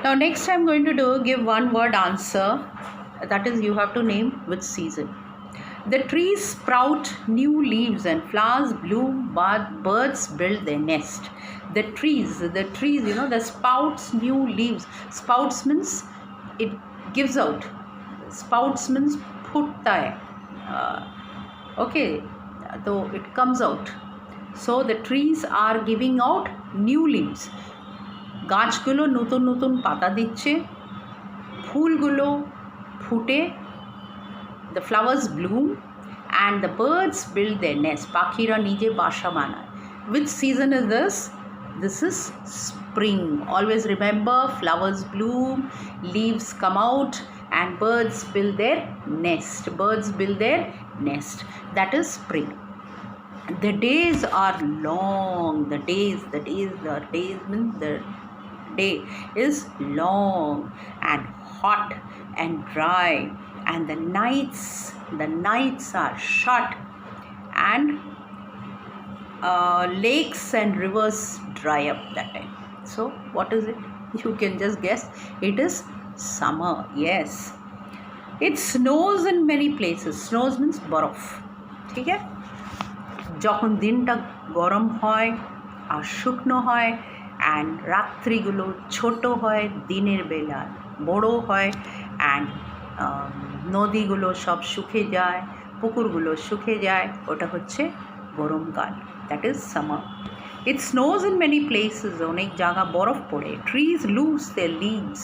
Now next I'm going to give one word answer, that is you have to name which season. The trees sprout new leaves and flowers bloom, but birds build their nest. The trees, the spouts new leaves. Spouts means it gives out. Spouts means phutta hai. Okay, so it comes out. So the trees are giving out new leaves. গাছগুলো নতুন নতুন পাতা দিচ্ছে, ফুলগুলো ফুটে, the flowers bloom and the birds build their nest. পাখিরা নিজে বাসা বানায়. Which season is this? This is spring. Always remember, flowers bloom, leaves come out and birds build their nest. Birds build their nest. That is spring. The days are long. The days means the day is long and hot and dry, and the nights are short, and lakes and rivers dry up that time. So what is it? You can just guess. It is summer. Yes, it snows in many places. Snows means বরফ. ঠিক আছে, যখন দিনটা গরম হয় আর শুকনো হয় and রাত্রিগুলো ছোট হয়, দিনের বেলা বড় হয়, অ্যান্ড নদীগুলো সব শুকে যায়, পুকুরগুলো শুকে যায়, ওটা হচ্ছে গরমকাল। That is summer. It snows in many places. অনেক জায়গা বরফ পড়ে। Trees lose their leaves.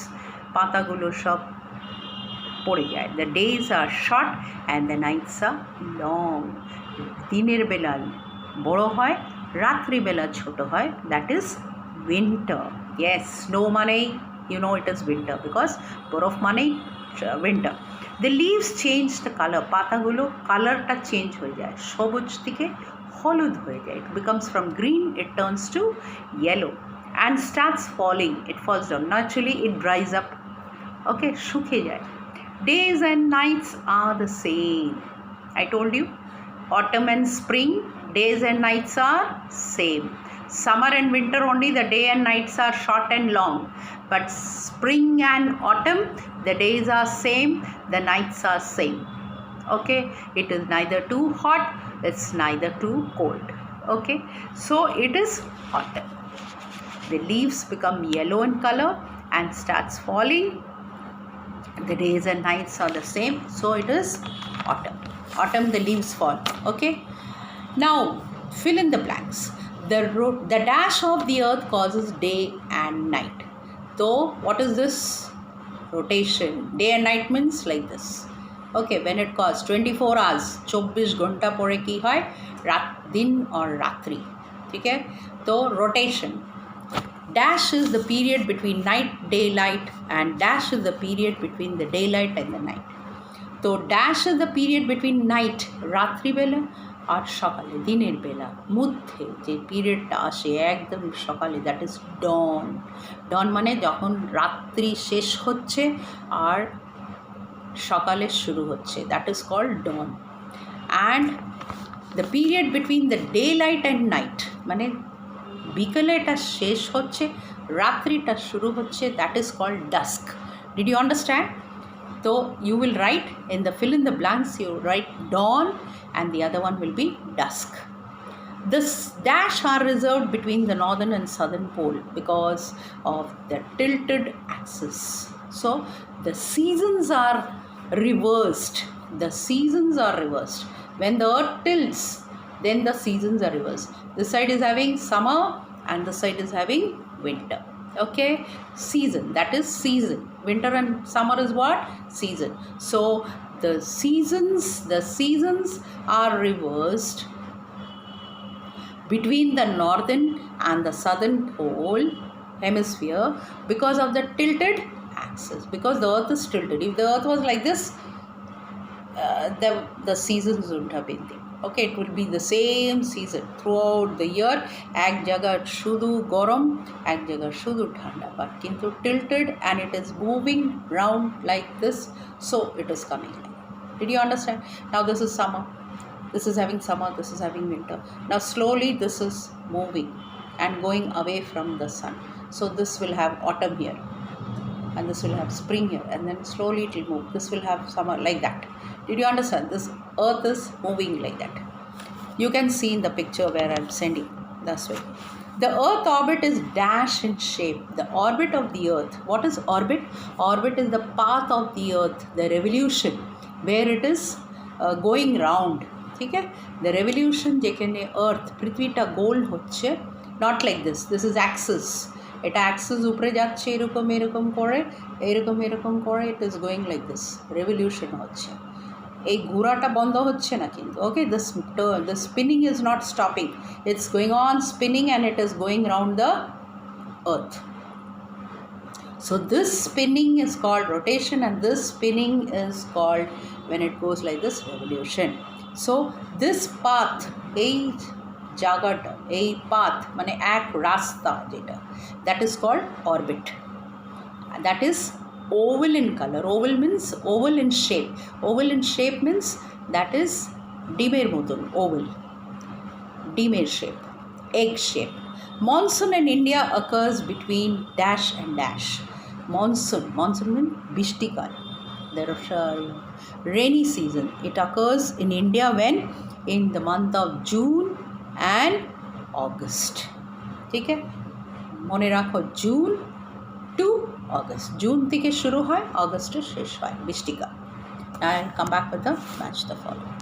পাতাগুলো সব পড়ে যায়। The days are short and the nights are long. দিনের বেলা বড় হয়, রাত্রিবেলা ছোট হয়। That is winter. Yes, snow money, it is winter because বরফ money winter. The leaves change the color. পাতাগুলো কালারটা চেঞ্জ হয়ে যায়, সবুজ থেকে হলুদ হয়ে যায়. It becomes from green, it turns to yellow and starts falling. It falls down. Naturally, it dries up. Okay, শুকিয়ে যায়. Days and nights are the same. I told you, autumn and spring, days and nights are same. Summer and winter only the day and nights are short and long, but spring and autumn the days are same, the nights are same. Okay, it is neither too hot, it's neither too cold. Okay, so it is autumn. The leaves become yellow in color and starts falling. The days and nights are the same, so it is autumn. Autumn, the leaves fall. Okay, now fill in the blanks. The dash of the earth causes day and night. So what is this? Rotation. Day and night means like this. Okay, when it causes 24 hours, 24 ঘন্টা পরে কি হয়? দিন or রাত্রি. ঠিক আছে? তো rotation. Dash is the period between night, daylight, and dash is the period between the daylight and the night. তো dash is the period between night, রাত্রিবেলা, আর সকালে, দিনের বেলা মধ্যে যে পিরিয়ডটা আসে একদম সকালে, দ্যাট ইজ ডন। ডন মানে যখন রাত্রি শেষ হচ্ছে আর সকালে শুরু হচ্ছে, that is called dawn. And the period between the daylight and night, মানে বিকেলেটা শেষ হচ্ছে, রাত্রিটা শুরু হচ্ছে, that is called dusk. Did you understand? So you will write in the fill in the blanks, you write dawn and the other one will be dusk. This dash are reserved between the northern and southern pole because of the tilted axis. So the seasons are reversed. The seasons are reversed. When the earth tilts, then the seasons are reversed. This side is having summer and this side is having winter. Okay, season, that is season. Winter and summer is what? Season. So the seasons are reversed between the northern and the southern pole hemisphere because of the tilted axis, because the earth is tilted. If the earth was like this, the seasons wouldn't have been there. Okay, it will be the same season throughout the year. এক জায়গা শুধু গরম, এক জায়গা শুধু ঠান্ডা, but কিন্তু tilted and it is moving round like this, so it is coming like that. Did you understand? Now this is summer, this is having summer, this is having winter. Now slowly this is moving and going away from the sun, so this will have autumn here. and this will have spring here, and then slowly it will move. This will have summer, like that. Did you understand? This earth is moving like that. You can see in the picture where I'm sending. That's way. The earth orbit is dash in shape. The orbit of the earth. What is orbit? Orbit is the path of the earth, the revolution, where it is going round. Okay? The revolution যেখানে earth পৃথিবীটা গোল হচ্ছে, not like this. This is axis. এটা axis উপরে যাচ্ছে এরকম এরকম করে, এরকম এরকম করে, it is going like this. Revolution হচ্ছে। এই ঘোরাটা বন্ধ হচ্ছে না কিন্তু, ওকে, the spinning is not stopping, it's going on spinning and it is going round the earth. So this spinning is called rotation, and this spinning is called, when it goes like this, revolution. So this path, এই জায়গাটা, এই path মানে এক রাস্তা যেটা, that is called orbit. That is oval in color. Oval means oval in shape. Oval in shape means that is ডিমের মতন, oval, ডিমের shape, egg shape. Monsoon in India occurs between dash and dash. Monsoon means bishtikal. There is rainy season. It occurs in India when? In the month of June and August. ठीक है, মনে রাখো, June to August. June থেকে শুরু হয়, August এ শেষ হয় বৃষ্টিকাল. I'll come back with the match the following.